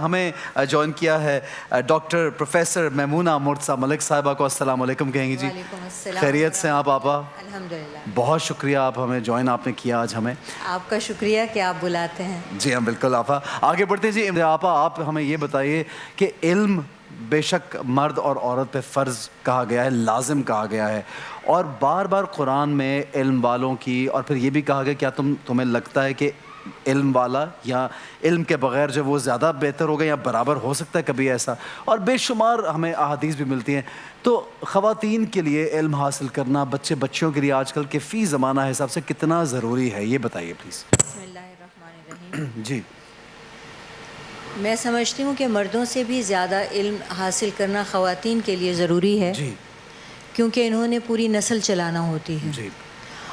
ہمیں جوائن کیا ہے ڈاکٹر پروفیسر میمونہ مرتضیٰ ملک صاحبہ کو السلام علیکم کہیں گے جی. وعلیکم السلام. خیریت سے آپ آپا؟ الحمدللہ. بہت شکریہ آپ ہمیں جوائن آپ نے کیا آج ہمیں. آپ کا شکریہ کہ آپ بلاتے ہیں. جی ہاں بالکل آپا. آگے بڑھتے ہیں جی. آپا آپ ہمیں یہ بتائیے کہ علم بے شک مرد اور عورت پہ فرض کہا گیا ہے، لازم کہا گیا ہے، اور بار بار قرآن میں علم والوں کی، اور پھر یہ بھی کہا گیا کیا تمہیں لگتا ہے کہ علم والا یا علم کے بغیر جو وہ زیادہ بہتر ہوگا یا برابر ہو سکتا ہے کبھی ایسا؟ اور بے شمار ہمیں احادیث بھی ملتی ہیں. تو خواتین کے لیے علم حاصل کرنا بچیوں کے لیے آج کل کے فی زمانہ حساب سے کتنا ضروری ہے، یہ بتائیے پلیز. بسم اللہ الرحمن الرحیم. جی میں سمجھتی ہوں کہ مردوں سے بھی زیادہ علم حاصل کرنا خواتین کے لیے ضروری ہے. جی کیونکہ انہوں نے پوری نسل چلانا ہوتی ہے. جی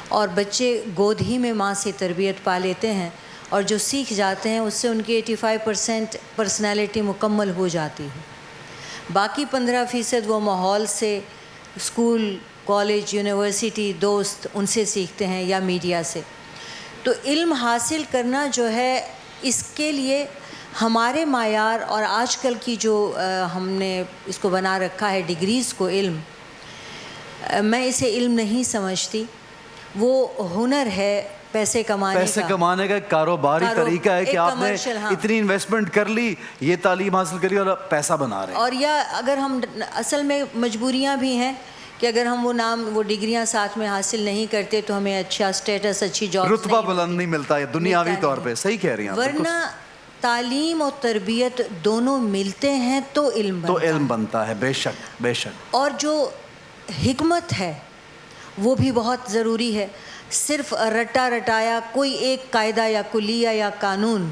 اور بچے گود ہی میں ماں سے تربیت پا لیتے ہیں، اور جو سیکھ جاتے ہیں اس سے ان کی 85% پرسنالٹی مکمل ہو جاتی ہے. باقی 15% وہ ماحول سے، اسکول، کالج، یونیورسٹی، دوست ان سے سیکھتے ہیں یا میڈیا سے. تو علم حاصل کرنا جو ہے، اس کے لیے ہمارے معیار اور آج کل کی جو ہم نے اس کو بنا رکھا ہے ڈگریز کو، علم، میں اسے علم نہیں سمجھتی. وہ ہنر ہے پیسے کمانے کا ایک کاروباری طریقہ ہے کہ آپ نے اتنی انویسٹمنٹ کر لی، یہ تعلیم حاصل کری اور پیسہ بنا رہے ہیں. اور یا اگر ہم اصل میں مجبوریاں بھی ہیں کہ اگر ہم وہ ڈگریاں ساتھ میں حاصل نہیں کرتے تو ہمیں اچھا اسٹیٹس، اچھی جاب، رتبہ بلند نہیں ملتا ہے دنیاوی طور پہ. صحیح کہہ رہی ہیں. ورنہ تعلیم اور تربیت دونوں ملتے ہیں تو علم بنتا ہے. بے شک بے شک. اور جو حکمت ہے وہ بھی بہت ضروری ہے. صرف رٹا رٹایا کوئی ایک قاعدہ یا کلیہ یا قانون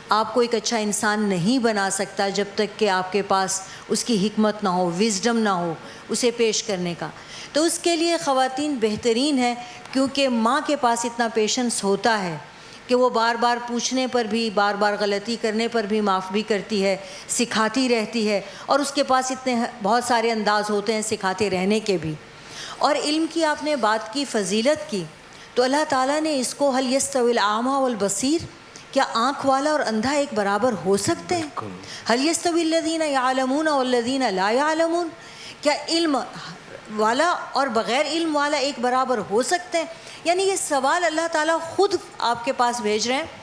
آپ کو ایک اچھا انسان نہیں بنا سکتا جب تک کہ آپ کے پاس اس کی حکمت نہ ہو، وزڈم نہ ہو اسے پیش کرنے کا. تو اس کے لیے خواتین بہترین ہیں، کیونکہ ماں کے پاس اتنا پیشنس ہوتا ہے کہ وہ بار بار پوچھنے پر بھی، بار بار غلطی کرنے پر بھی معاف بھی کرتی ہے، سکھاتی رہتی ہے، اور اس کے پاس اتنے بہت سارے انداز ہوتے ہیں سکھاتے رہنے کے بھی. اور علم کی آپ نے بات کی، فضیلت کی، تو اللہ تعالیٰ نے اس کو هل يستوي الأعمى والبصير، کیا آنکھ والا اور اندھا ایک برابر ہو سکتے ہیں؟ هل يستوي الذين يعلمون والذين لا يعلمون، کیا علم والا اور بغیر علم والا ایک برابر ہو سکتے ہیں؟ یعنی یہ سوال اللہ تعالیٰ خود آپ کے پاس بھیج رہے ہیں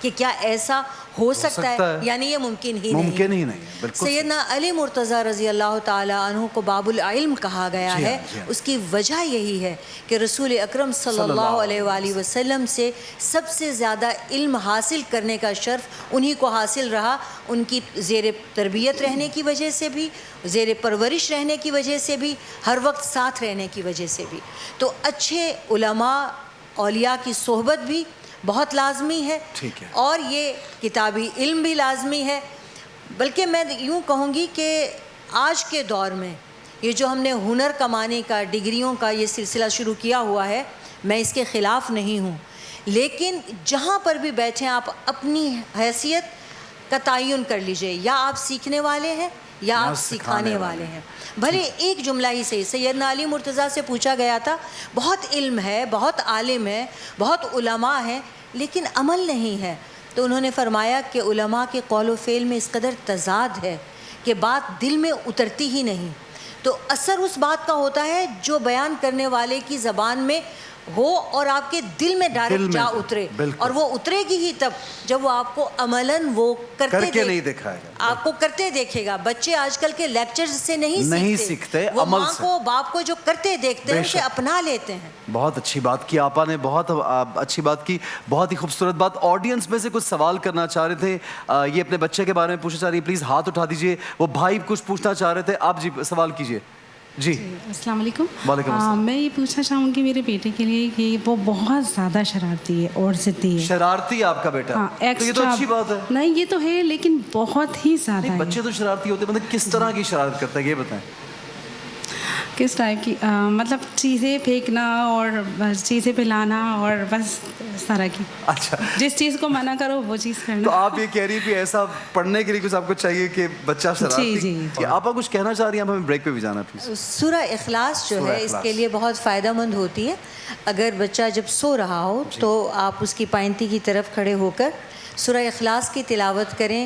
کہ کیا ایسا ہو سکتا ہے؟ یعنی یہ ممکن ہی نہیں. سیدنا علی مرتضیٰ رضی اللہ تعالیٰ عنہ کو باب العلم کہا گیا ہے. اس کی وجہ یہی ہے کہ رسول اکرم صلی اللہ علیہ وآلہ وسلم سے سب سے زیادہ علم حاصل کرنے کا شرف انہی کو حاصل رہا، ان کی زیر تربیت رہنے کی وجہ سے بھی، زیر پرورش رہنے کی وجہ سے بھی، ہر وقت ساتھ رہنے کی وجہ سے بھی. تو اچھے علماء، اولیاء کی صحبت بھی بہت لازمی ہے، اور یہ کتابی علم بھی لازمی ہے. بلکہ میں یوں کہوں گی کہ آج کے دور میں یہ جو ہم نے ہنر کمانے کا، ڈگریوں کا یہ سلسلہ شروع کیا ہوا ہے، میں اس کے خلاف نہیں ہوں، لیکن جہاں پر بھی بیٹھیں آپ اپنی حیثیت کا تعین کر لیجئے. یا آپ سیکھنے والے ہیں یا آپ سکھانے والے ہیں. بھلے ایک جملہ ہی صحیح. سیدنا علی مرتضیٰ سے پوچھا گیا تھا، بہت علم ہے، بہت عالم ہے، بہت علماء ہیں، لیکن عمل نہیں ہے. تو انہوں نے فرمایا کہ علماء کے قول و فعل میں اس قدر تضاد ہے کہ بات دل میں اترتی ہی نہیں. تو اثر اس بات کا ہوتا ہے جو بیان کرنے والے کی زبان میں ہو اور آپ کے دل میں ڈائریکٹ جا اترے. اور وہ اترے گی ہی تب جب وہ آپ کو عملاً وہ کرتے نہیں دکھائے گا، آپ کو کرتے دیکھے گا. بچے آج کل کے لیکچر سے نہیں سیکھتے، وہ ماں کو، باپ کو جو کرتے دیکھتے ہیں اسے اپنا لیتے ہیں. بہت اچھی بات کی آپا نے، بہت اچھی بات کی، بہت ہی خوبصورت بات. آڈینس میں سے کچھ سوال کرنا چاہ رہے تھے، یہ اپنے بچے کے بارے میں پوچھنا چاہ رہی ہے، پلیز ہاتھ اٹھا دیجئے. وہ بھائی کچھ پوچھنا چاہ رہے تھے، آپ جی سوال کیجئے. جی السلام علیکم. وعلیکم السلام. میں یہ پوچھنا چاہوں گی میرے بیٹے کے لیے کہ وہ بہت زیادہ شرارتی ہے اور ضدی ہے. شرارتی آپ کا بیٹا؟ تو یہ تو اچھی بات ہے. نہیں یہ تو ہے، لیکن بہت ہی زیادہ ہے. بچے تو شرارتی ہوتے ہیں، مطلب کس طرح کی شرارت کرتا ہے یہ بتائیں. کس ٹائپ کی؟ مطلب چیزیں پھینکنا اور چیزیں پلانا اور بس اس طرح کی. اچھا، جس چیز کو منع کرو وہ چیز کرنا. تو آپ یہ کہہ رہی کہ ایسا پڑھنے کے لیے کچھ آپ کو چاہیے کہ بچہ شرارتی. جی آپ کچھ کہنا چاہ رہی ہیں؟ ہمیں بریک پہ بھی جانا پلیز. سورہ اخلاص جو ہے اس کے لیے بہت فائدہ مند ہوتی ہے. اگر بچہ جب سو رہا ہو تو آپ اس کی پائنتی کی طرف کھڑے ہو کر سورہ اخلاص کی تلاوت کریں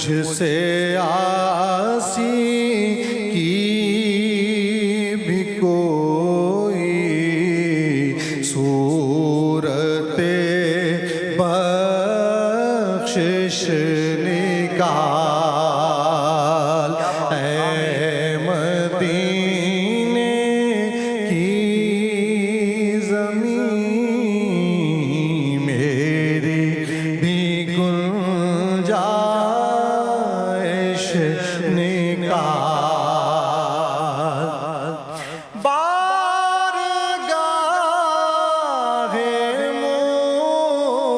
مجھ سے آسی کی بھی کوئی صورت بخشش نکال، اے مدینے کی زمین میری بھی گنجائش نکال، بارگاہ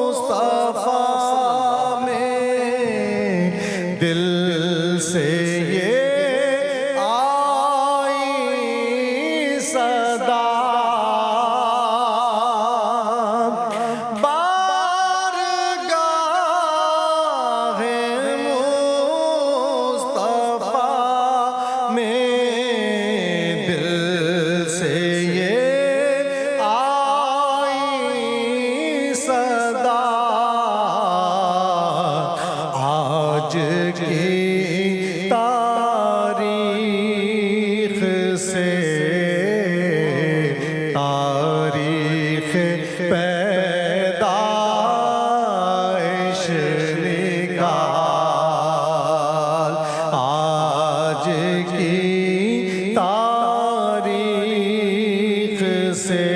مصطفیٰ میں دل سے یہ آئی صدا، بارگاہ مصطفیٰ میں دل سے یہ آئی صدا، آج کی تاریخ سے تاریخ پیدائش نکال، آج کی تاریخ سے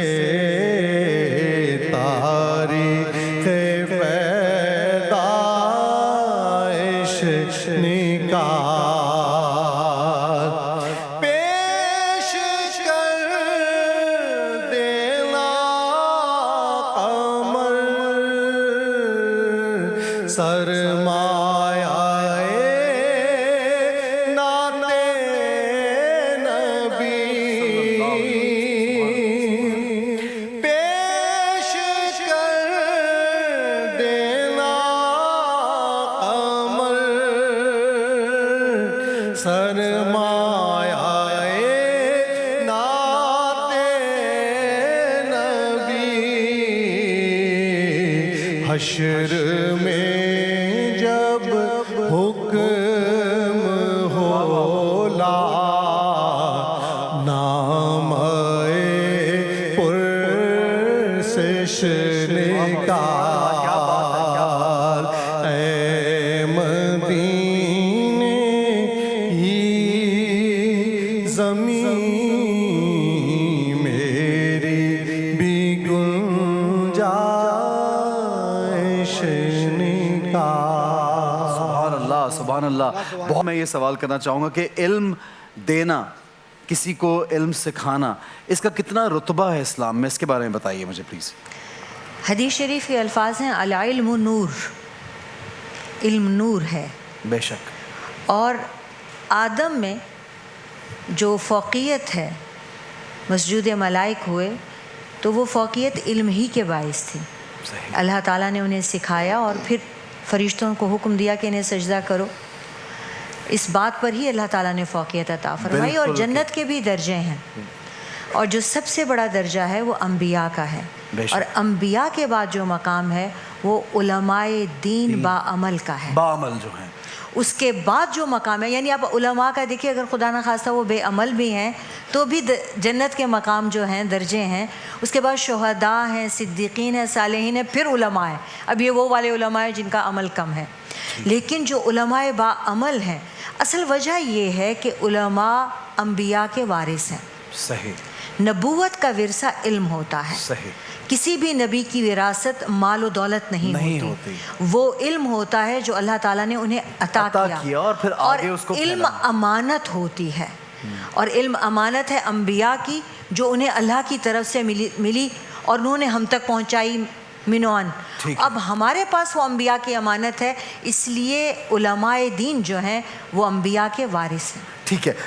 تاریخ پیدائش نکال، پیش کر دینا قمر سرمایہ نعت نبی، پیش کر دینا قمر سرمایہ نعت نبی، حشر میں جب حکم ہو لا نام پرسش نکال، اے مدینے کی زمین میری بھی گنجائش نکال۔ سبحان اللہ سبحان اللہ۔ بہت میں یہ سوال کرنا چاہوں گا کہ علم دینا، کسی کو علم سکھانا، اس کا کتنا رتبہ ہے اسلام میں، اس کے بارے میں بتائیے مجھے پلیز۔ حدیث شریف کے الفاظ ہیں العلم نور، علم نور ہے، بے شک، اور آدم میں جو فوقیت ہے مسجود ملائک ہوئے تو وہ فوقیت علم ہی کے باعث تھی۔ صحیح، اللہ تعالیٰ نے انہیں سکھایا اور پھر فرشتوں کو حکم دیا کہ انہیں سجدہ کرو، اس بات پر ہی اللہ تعالیٰ نے فوقیت عطا فرمائی۔ اور بالکل، جنت کے بھی درجے ہیں، اور جو سب سے بڑا درجہ ہے وہ انبیاء کا ہے، بے شک۔ اور انبیاء کے بعد جو مقام ہے وہ علماء دین باعمل کا ہے۔ بعمل جو ہیں، اس کے بعد جو مقام ہے، یعنی آپ علماء کا دیکھیے، اگر خدا نہ خواستہ وہ بے عمل بھی ہیں تو بھی جنت کے مقام جو ہیں، درجے ہیں۔ اس کے بعد شہداء ہیں، صدیقین ہیں، صالحین ہیں، پھر علماء ہیں۔ اب یہ وہ والے علماء ہیں جن کا عمل کم ہے، لیکن جو علماء باعمل ہیں، اصل وجہ یہ ہے کہ علماء انبیاء کے وارث ہیں۔ صحیح، نبوت کا ورثہ علم ہوتا ہے، صحیح، کسی بھی نبی کی وراثت مال و دولت نہیں ہوتی، وہ علم ہوتا ہے جو اللہ تعالیٰ نے انہیں عطا کیا، اور پھر آگے اس کو علم امانت ہوتی ہے، اور علم امانت ہے انبیاء کی جو انہیں اللہ کی طرف سے ملی اور انہوں نے ہم تک پہنچائی منوان۔ اب ہمارے پاس وہ انبیاء کی امانت ہے، اس لیے علماء دین جو ہیں وہ انبیاء کے وارث ہیں۔ ٹھیک ہے۔